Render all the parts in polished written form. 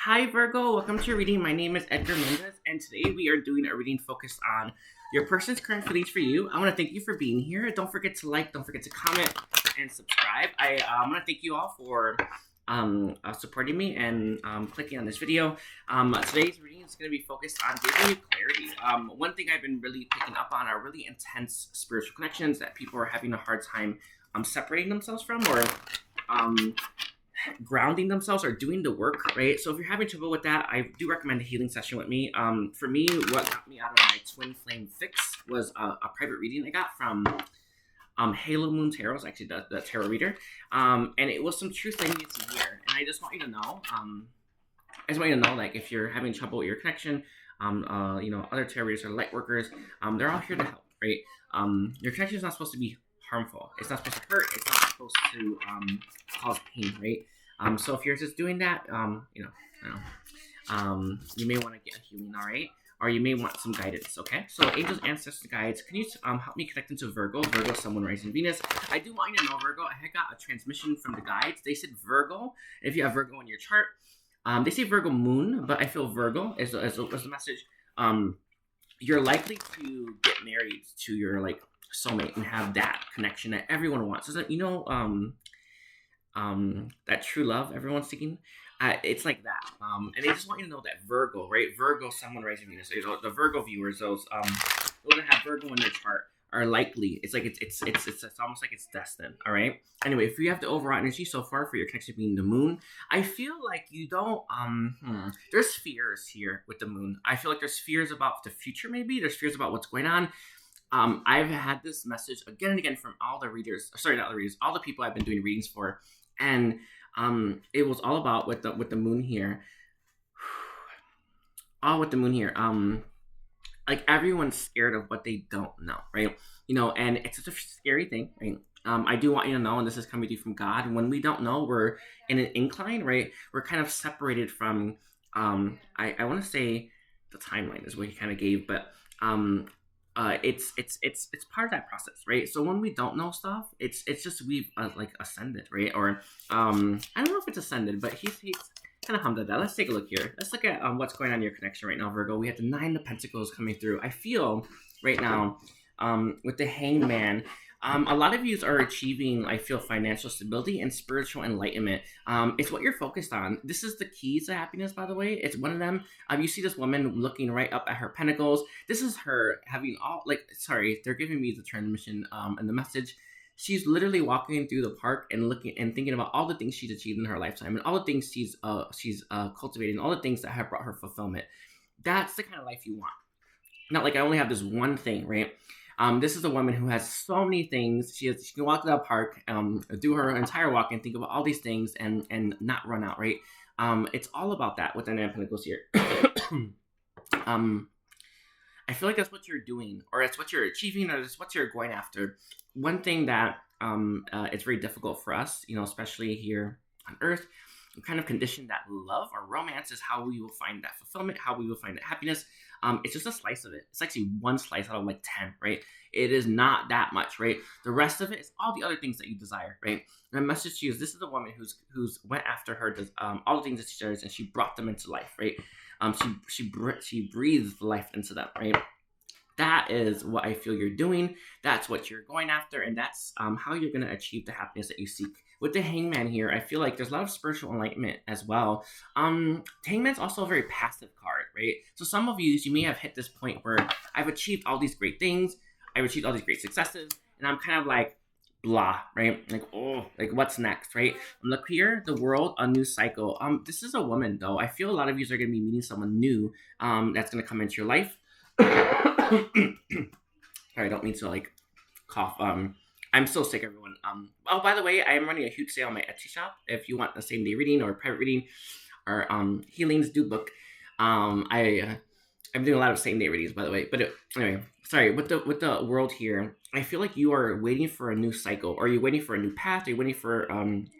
Hi Virgo, welcome to your reading. My name is Edgar Mendez, and today we are doing a reading focused on your person's current feelings for you. I want to thank you for being here. Don't forget to like, don't forget to comment, and subscribe. I want to thank you all for supporting me and clicking on this video. Today's reading is going to be focused on giving you clarity. One thing I've been really picking up on are really intense spiritual connections that people are having a hard time separating themselves from, or grounding themselves or doing the work, right? So if you're having trouble with that, I do recommend a healing session with me. For me, what got me out of my twin flame fix was a private reading I got from Halo Moon Tarot, is actually the tarot reader, and it was some truth I needed to hear. And I just want you to know, like, if you're having trouble with your connection, other tarot readers or light workers, they're all here to help, right? Your connection is not supposed to be harmful. It's not supposed to hurt. It's not supposed to cause pain, right? So if you're just doing that, you may want to get a healing, all right? Or you may want some guidance, okay? So angels, ancestors, guides, can you help me connect into Virgo? Virgo, someone rising Venus. I do want you to know, Virgo, I got a transmission from the guides. They said Virgo, if you have Virgo in your chart, they say Virgo moon, but I feel Virgo is the message. You're likely to get married to your, like, soulmate and have that connection that everyone wants. Isn't that true love everyone's seeking? It's like that. And they just want you to know that Virgo, right? Virgo, someone rising Venus. The Virgo viewers, those that have Virgo in their chart are likely. It's like it's almost like it's destined. All right. Anyway, if you have the overall energy so far for your connection being the moon, I feel like you don't. There's fears here with the moon. I feel like there's fears about the future. Maybe there's fears about what's going on. I've had this message again and again from all the readers. Sorry, not the readers. All the people I've been doing readings for, and it was all about with the moon here. All with the moon here. Like, everyone's scared of what they don't know, right? And it's such a scary thing, right? I do want you to know, and this is coming to you from God, when we don't know, we're in an incline, right? We're kind of separated from. I want to say the timeline is what he kind of gave, but it's part of that process, right? So when we don't know stuff, it's just we've like ascended, right? Or I don't know if it's ascended, but he's kind of hummed at that. Let's take a look here. Let's look at what's going on in your connection right now, Virgo. We have the 9 of Pentacles coming through. I feel right now with the Hanged Man. A lot of you are achieving, I feel, financial stability and spiritual enlightenment. It's what you're focused on. This is the keys to happiness, by the way. It's one of them. You see this woman looking right up at her pentacles. This is her having they're giving me the transmission and the message. She's literally walking through the park and looking and thinking about all the things she's achieved in her lifetime and all the things she's cultivating, all the things that have brought her fulfillment. That's the kind of life you want. Not like I only have this one thing, right? This is a woman who has so many things. She can walk to that park, do her entire walk and think about all these things and not run out, right? It's all about that with the 9 of Pentacles here. I feel like that's what you're doing, or that's what you're achieving, or that's what you're going after. One thing that it's very difficult for us, especially here on Earth, we're kind of conditioned that love or romance is how we will find that fulfillment, how we will find that happiness. It's just a slice of it. It's actually one slice out of like 10, right? It is not that much, right? The rest of it is all the other things that you desire, right? And the message to you is this is a woman who's went after her, all the things that she desires, and she brought them into life, right? She breathed life into them, right? That is what I feel you're doing. That's what you're going after, and that's how you're going to achieve the happiness that you seek. With the Hangman here, I feel like there's a lot of spiritual enlightenment as well. Hangman's also a very passive card, right? So some of you may have hit this point where I've achieved all these great things, I've achieved all these great successes, and I'm kind of like, blah, right? Like, oh, like what's next, right? Look here, the world, a new cycle. This is a woman, though. I feel a lot of you are going to be meeting someone new that's going to come into your life. Sorry, I don't mean to like cough. I'm so sick, everyone. Oh, by the way, I am running a huge sale on my Etsy shop. If you want a same day reading or a private reading or healings, do book. I'm doing a lot of same day readings, by the way. But anyway, sorry. With the world here, I feel like you are waiting for a new cycle, or you're waiting for a new path. Or you're waiting for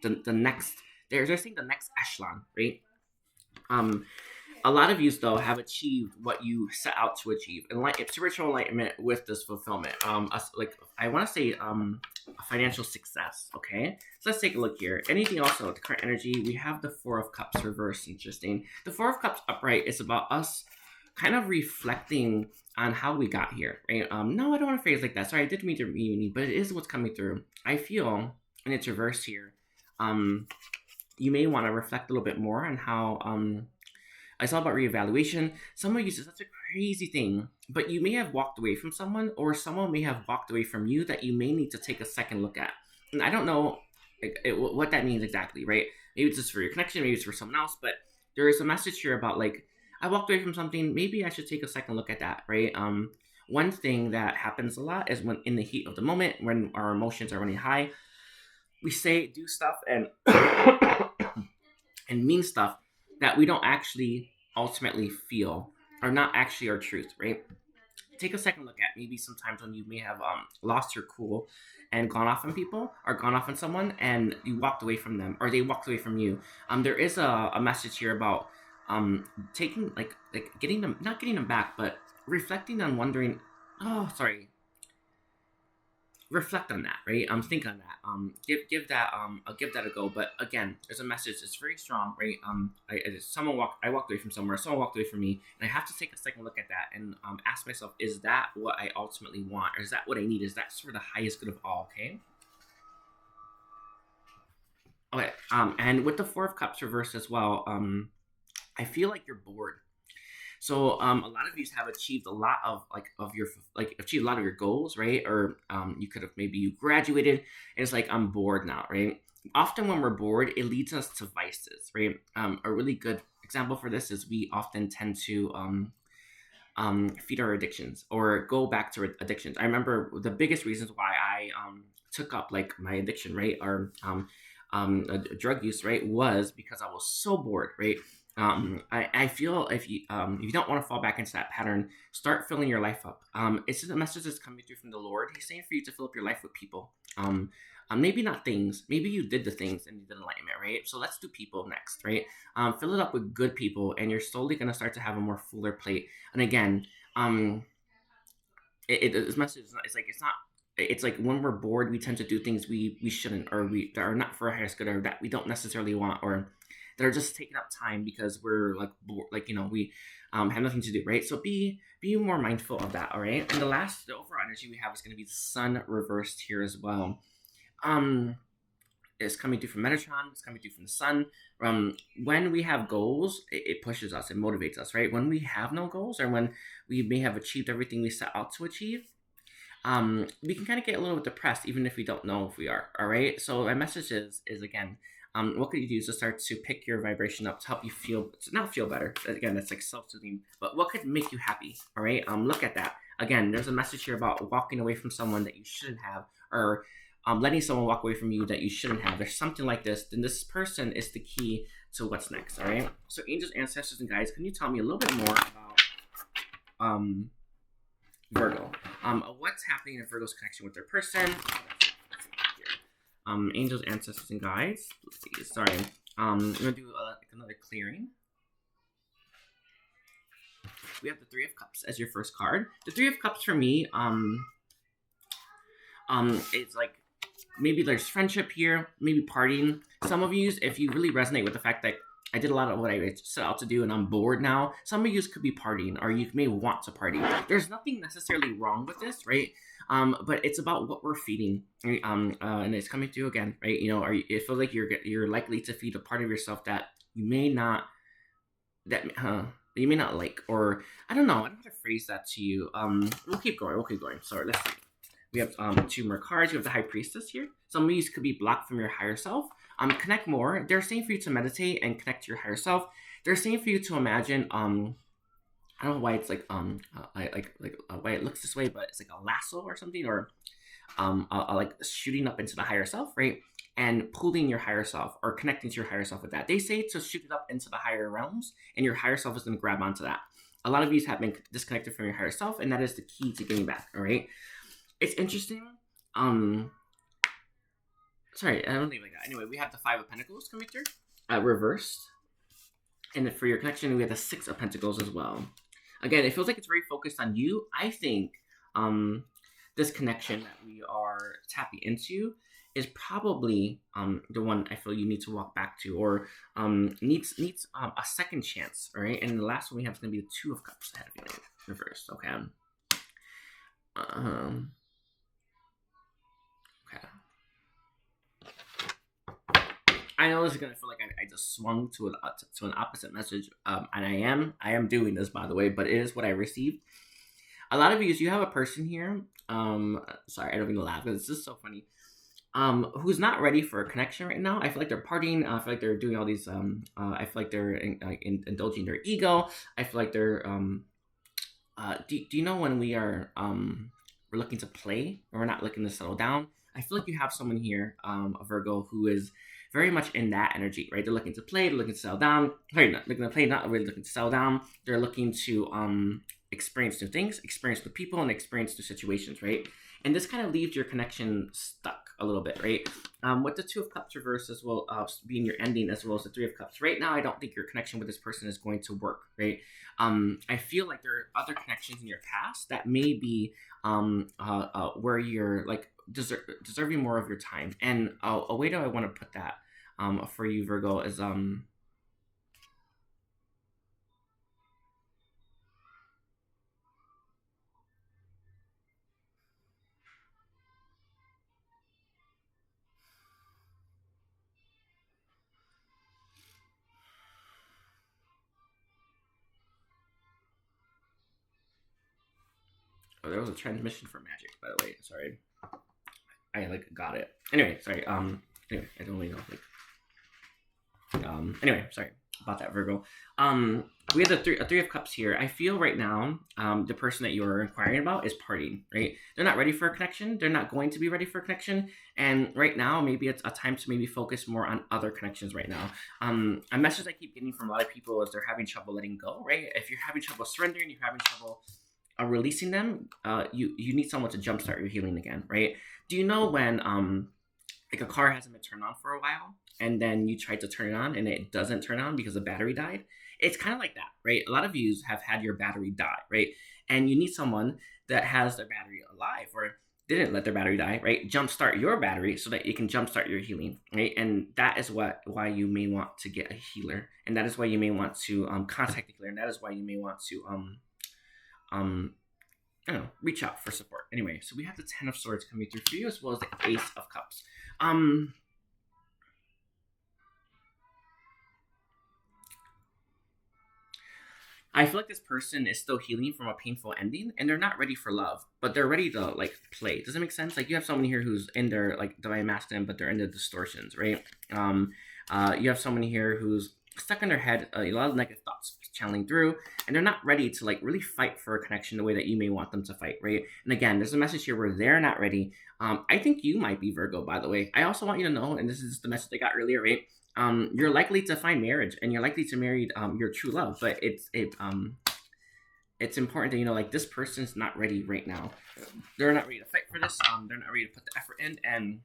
the next. They're saying the next echelon, right? A lot of you, though, have achieved what you set out to achieve. Spiritual enlightenment with this fulfillment. Like I want to say, financial success. Okay, so let's take a look here. Anything else with the current energy? We have the Four of Cups reversed. Interesting. The Four of Cups upright is about us kind of reflecting on how we got here. Right? No, I don't want to phrase like that. Sorry, I didn't mean to mean, but it is what's coming through. I feel, and it's reversed here. You may want to reflect a little bit more on how it's all about reevaluation. Some of you say that's a crazy thing, but you may have walked away from someone, or someone may have walked away from you that you may need to take a second look at. And I don't know what that means exactly, right? Maybe it's just for your connection, maybe it's for someone else, but there is a message here about like, I walked away from something, maybe I should take a second look at that, right? One thing that happens a lot is when in the heat of the moment, when our emotions are running high, we say, do stuff, and and mean stuff that we don't actually ultimately feel, are not actually our truth, right? Take a second look at maybe sometimes when you may have lost your cool and gone off on people, or gone off on someone, and you walked away from them, or they walked away from you. There is a message here about taking like getting them, not getting them back, but reflecting on wondering, reflect on that, right? Think on that. Give that give that a go. But again, there's a message. It's very strong, right? I walked away from somewhere. Someone walked away from me, and I have to take a second look at that and ask myself, is that what I ultimately want, or is that what I need? Is that for the highest good of all? Okay. Okay. And with the Four of Cups reversed as well, I feel like you're bored. So a lot of you have achieved a lot of achieved a lot of your goals, right? Or you could have, maybe you graduated and it's like, I'm bored now, right? Often when we're bored, it leads us to vices, right? A really good example for this is we often tend to feed our addictions or go back to addictions. I remember the biggest reasons why I took up like my addiction, right, or drug use, right, was because I was so bored, right? I feel if you don't want to fall back into that pattern, start filling your life up. It's just a message that's coming through from the Lord. He's saying for you to fill up your life with people. Maybe not things. Maybe you did the things and you did enlightenment, right? So let's do people next, right? Fill it up with good people, and you're slowly going to start to have a more fuller plate. And again, this message is not, it's like when we're bored, we tend to do things we shouldn't, or that are not for our highest good, or that we don't necessarily want, or that are just taking up time because we're like bored, like, we have nothing to do, right? So be more mindful of that, all right? And the overall energy we have is going to be the Sun reversed here as well. It's coming through from Metatron. It's coming through from the Sun. When we have goals, it pushes us, it motivates us, right? When we have no goals, or when we may have achieved everything we set out to achieve, we can kind of get a little bit depressed, even if we don't know if we are, all right? So my message is again, what could you do to start to pick your vibration up to help you not feel better? Again, that's like self-soothing, but what could make you happy, all right? Look at that. Again, there's a message here about walking away from someone that you shouldn't have, or letting someone walk away from you that you shouldn't have. There's something like this, then this person is the key to what's next, all right? So angels, ancestors, and guides, can you tell me a little bit more about Virgo? What's happening in Virgo's connection with their person? Angels, ancestors, and guides. Let's see. Sorry. I'm gonna do another clearing. We have the Three of Cups as your first card. The Three of Cups for me, it's like maybe there's friendship here, maybe partying. Some of you, if you really resonate with the fact that I did a lot of what I set out to do and I'm bored now, some of you could be partying, or you may want to party. There's nothing necessarily wrong with this, right? But it's about what we're feeding, right? And it's coming through again, right? It feels like you're likely to feed a part of yourself that you may not like, or I don't know how to phrase that to you. We'll keep going. So let's see. We have two more cards. We have the High Priestess here. Some of these could be blocked from your higher self. Connect more. They're saying for you to meditate and connect to your higher self. They're saying for you to imagine. I don't know why it's like why it looks this way, but it's like a lasso or something, or like shooting up into the higher self, right? And pulling your higher self, or connecting to your higher self with that. They say to shoot it up into the higher realms, and your higher self is going to grab onto that. A lot of you have been disconnected from your higher self, and that is the key to getting back. All right. It's interesting. Sorry, I don't leave like that. Anyway, we have the Five of Pentacles coming through, reversed. And for your connection, we have the Six of Pentacles as well. Again, it feels like it's very focused on you. I think this connection that we are tapping into is probably the one I feel you need to walk back to, or needs a second chance, all right? And the last one we have is going to be the Two of Cups ahead of you, reversed, okay? Okay. I know this is gonna feel like I just swung to an opposite message, and I am doing this, by the way, but it is what I received. A lot of you have a person here. Sorry, I don't mean to laugh because it's just so funny. Who's not ready for a connection right now. I feel like they're partying. I feel like they're doing all these. I feel like they're indulging their ego. I feel like they're. Do you know when we're looking to play, or we're not looking to settle down? I feel like you have someone here, a Virgo, who is very much in that energy, right? They're looking to play, they're looking to settle down. Sorry, not looking to play, not really looking to settle down. They're looking to experience new things, experience new people, and experience new situations, right? And this kind of leaves your connection stuck a little bit, right? With the Two of Cups reversed as well, being your ending, as well as the Three of Cups. Right now, I don't think your connection with this person is going to work, right? I feel like there are other connections in your past that may be where you're like deserving more of your time. And a way that I want to put that for you, Virgo, is oh, there was a transmission for magic, by the way. Sorry, I got it. Anyway, sorry. Anyway, I don't really know. Anyway, sorry about that, Virgo. We have the Three of Cups here. I feel right now, the person that you're inquiring about is partying, right? They're not ready for a connection. They're not going to be ready for a connection. And right now, maybe it's a time to maybe focus more on other connections right now. A message I keep getting from a lot of people is they're having trouble letting go, right? If you're having trouble surrendering, you're having trouble releasing them, you need someone to jumpstart your healing again, right? Do you know when like a car hasn't been turned on for a while, and then you try to turn it on and it doesn't turn on because the battery died? It's kind of like that, right? A lot of you have had your battery die, right? And you need someone that has their battery alive, or didn't let their battery die, right? Jumpstart your battery so that you can jumpstart your healing, right? And that is why you may want to get a healer, and that is why you may want to contact a healer, and that is why you may want to I don't know, reach out for support. Anyway, so we have the Ten of Swords coming through for you, as well as the Ace of Cups. I feel like this person is still healing from a painful ending, and they're not ready for love, but they're ready to like play. Does that make sense? Like you have someone here who's in their like divine masculine, but they're in the distortions, right? You have someone here who's stuck in their head, a lot of negative thoughts channeling through, and they're not ready to like really fight for a connection the way that you may want them to fight, right? And again, there's a message here where they're not ready. I think you might be Virgo, by the way. I also want you to know, and this is the message I got earlier, right? You're likely to find marriage, and you're likely to marry your true love, but it's important that you know, like, this person's not ready right now. They're not ready to fight for this. They're not ready to put the effort in, and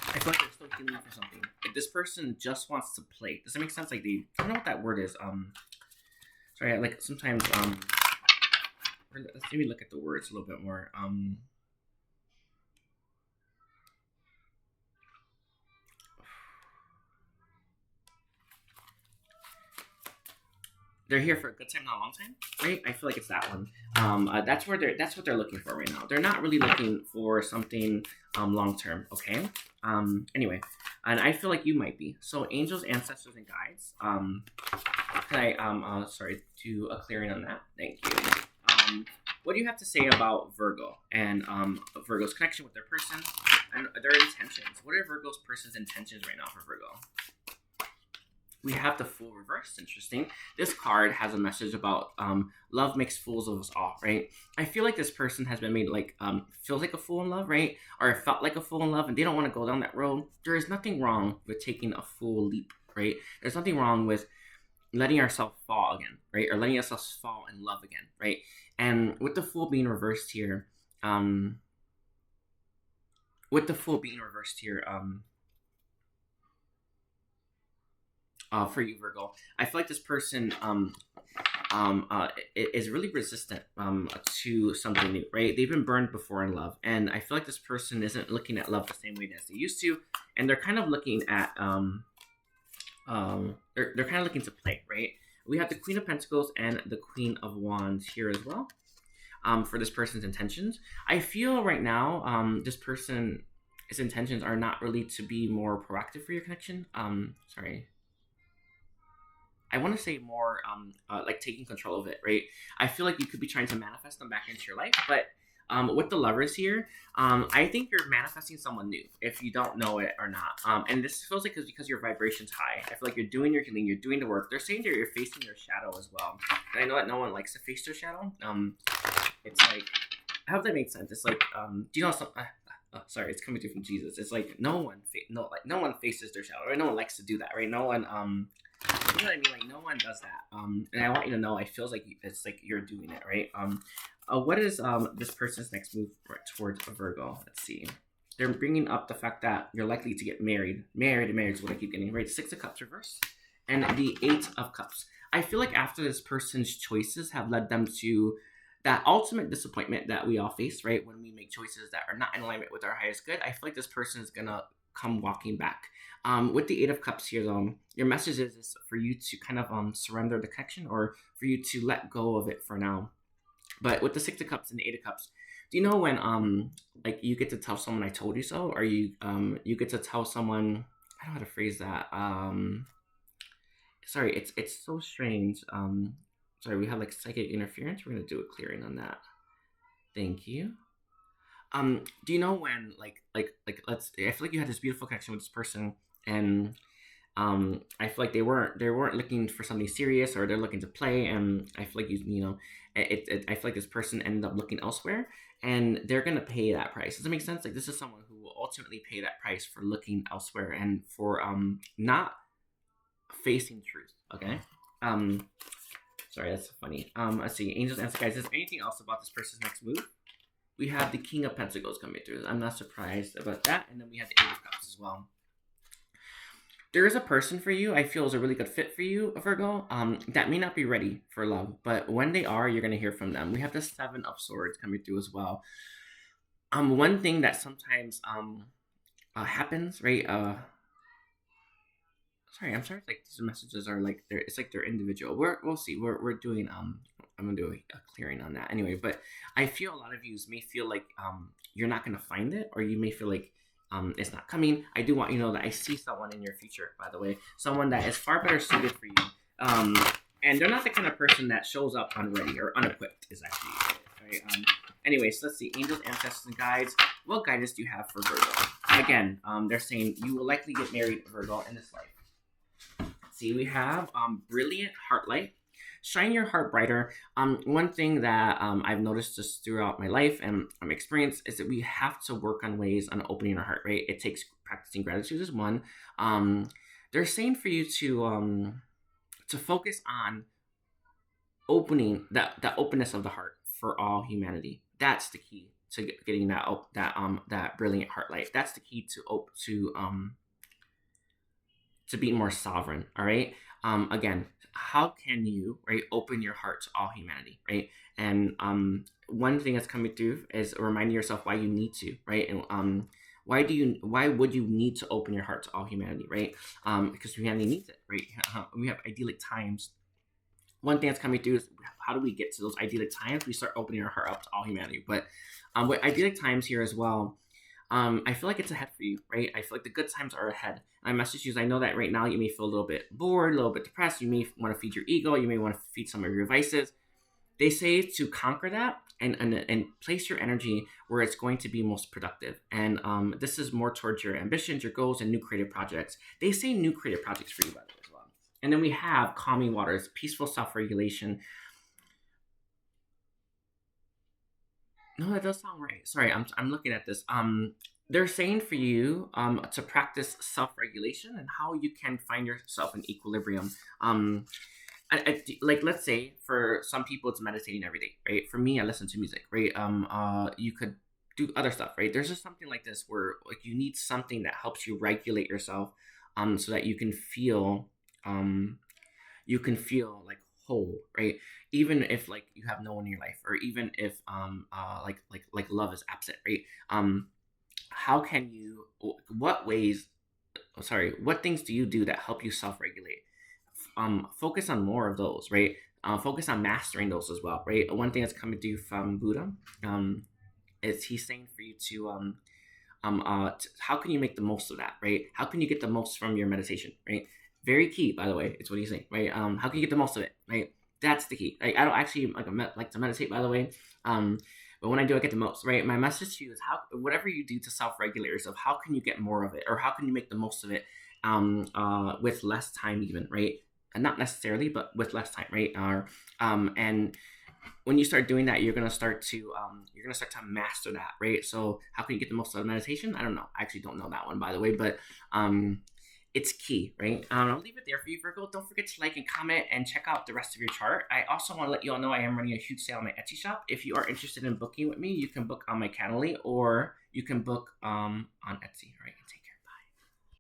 I feel like they're still healing for something. Like, this person just wants to play. Does that make sense? Like, I don't know what that word is. Sorry, like, sometimes, let's maybe look at the words a little bit more. They're here for a good time, not a long time, right? I feel like it's that one. That's what they're looking for right now. They're not really looking for something long term. Okay. Anyway, and I feel like you might be. So angels, ancestors, and guides. Can I sorry, do a clearing on that? Thank you. What do you have to say about Virgo and Virgo's connection with their person and their intentions? What are Virgo's person's intentions right now for Virgo? We have the Fool reversed. Interesting. This card has a message about love makes fools of us all, right? I feel like this person has been made like feels like a fool in love, right? Or felt like a fool in love, and they don't want to go down that road. There is nothing wrong with taking a full leap, right? There's nothing wrong with letting ourselves fall again, right? Or letting ourselves fall in love again, right? And with the Fool being reversed here, for you, Virgo. I feel like this person is really resistant to something new, right? They've been burned before in love, and I feel like this person isn't looking at love the same way as they used to, and they're kind of looking at they're kind of looking to play, right? We have the Queen of Pentacles and the Queen of Wands here as well. For this person's intentions, I feel right now this person's intentions are not really to be more proactive for your connection. Sorry. I want to say more like taking control of it, right? I feel like you could be trying to manifest them back into your life, but with the Lovers here, I think you're manifesting someone new if you don't know it or not. And this feels like it's because your vibration's high. I feel like you're doing your healing, you're doing the work. They're saying that you're facing your shadow as well. And I know that no one likes to face their shadow. It's like, I hope that makes sense. It's like, do you know something? Sorry, it's coming through from Jesus. It's like no one faces their shadow, right? No one likes to do that, right? No one, you know what I mean? Like no one does that. And I want you to know, I feels like it's like you're doing it, right? What is this person's next move towards a Virgo? Let's see. They're bringing up the fact that you're likely to get married. Married is what I keep getting, right? 6 of Cups reverse, and the 8 of Cups. I feel like after this person's choices have led them to that ultimate disappointment that we all face, right? When we make choices that are not in alignment with our highest good, I feel like this person is gonna come walking back. With the 8 of Cups here, though, your message is for you to kind of surrender the connection, or for you to let go of it for now. But with the 6 of Cups and the 8 of Cups, do you know when like you get to tell someone "I told you so," or you get to tell someone, I don't know how to phrase that. Sorry, it's so strange. Sorry, we have like psychic interference. We're gonna do a clearing on that. Thank you. Do you know when like let's? I feel like you had this beautiful connection with this person, and I feel like they weren't looking for something serious, or they're looking to play, and I feel like you know, I feel like this person ended up looking elsewhere, and they're gonna pay that price. Does it make sense? Like this is someone who will ultimately pay that price for looking elsewhere and for not facing truth. Okay. Sorry, that's funny. Let's see. Angels answer, guys. Is there anything else about this person's next move? We have the King of Pentacles coming through. I'm not surprised about that. And then we have the 8 of Cups as well. There is a person for you I feel is a really good fit for you, Virgo, that may not be ready for love. But when they are, you're going to hear from them. We have the 7 of Swords coming through as well. One thing that sometimes happens, right? Sorry, I'm sorry. Like these messages are like it's like they're individual. We'll see. We're doing I'm gonna do a clearing on that anyway. But I feel a lot of you may feel like you're not gonna find it, or you may feel like it's not coming. I do want you to know that I see someone in your future. By the way, someone that is far better suited for you. And they're not the kind of person that shows up unready or unequipped. Is actually it, right. Anyways, let's see. Angels, ancestors, and guides. What guidance do you have for Virgo? Again, they're saying you will likely get married, Virgo, in this life. See, we have brilliant heart light. Shine your heart brighter. One thing that I've noticed just throughout my life and experience is that we have to work on ways on opening our heart, right? It takes practicing gratitude is one. They're saying for you to focus on opening that openness of the heart for all humanity. That's the key to getting that brilliant heart light. That's the key to being more sovereign. All right. Again, how can you, right, open your heart to all humanity, right? And one thing that's coming through is reminding yourself why you need to, right? And why would you need to open your heart to all humanity, right? Because humanity needs it, right? We have idyllic times. One thing that's coming through is how do we get to those idyllic times? We start opening our heart up to all humanity. But with idyllic times here as well, I feel like it's ahead for you, right? I feel like the good times are ahead. My message is, I know that right now you may feel a little bit bored, a little bit depressed. You may want to feed your ego. You may want to feed some of your vices. They say to conquer that and place your energy where it's going to be most productive. And this is more towards your ambitions, your goals, and new creative projects. They say new creative projects for you, by the way, as well. And then we have calming waters, peaceful self-regulation. No, that does sound right. Sorry, I'm looking at this. They're saying for you to practice self-regulation and how you can find yourself in equilibrium. Like let's say for some people it's meditating every day, right? For me, I listen to music, right? You could do other stuff, right? There's just something like this where like you need something that helps you regulate yourself, so that you can feel you can feel like whole, right? Even if like you have no one in your life, or even if like love is absent, right? How can you? What ways? Sorry, what things do you do that help you self-regulate? Focus on more of those, right? Focus on mastering those as well, right? One thing that's coming to you from Buddha, is he's saying for you to how can you make the most of that, right? How can you get the most from your meditation, right? Very key, by the way. It's what he's saying, right? How can you get the most of it, right? That's the key. Like, I don't actually like to meditate, by the way. But when I do, I get the most, right? My message to you is how whatever you do to self-regulate yourself, how can you get more of it, or how can you make the most of it, with less time, even, right? And not necessarily, but with less time, right? And when you start doing that, you're gonna start to master that, right? So how can you get the most out of meditation? I don't know. I actually don't know that one, by the way, but it's key, right? I'll leave it there for you, Virgo. Don't forget to like and comment and check out the rest of your chart. I also want to let you all know I am running a huge sale on my Etsy shop. If you are interested in booking with me, you can book on my Calendly, or you can book on Etsy, right?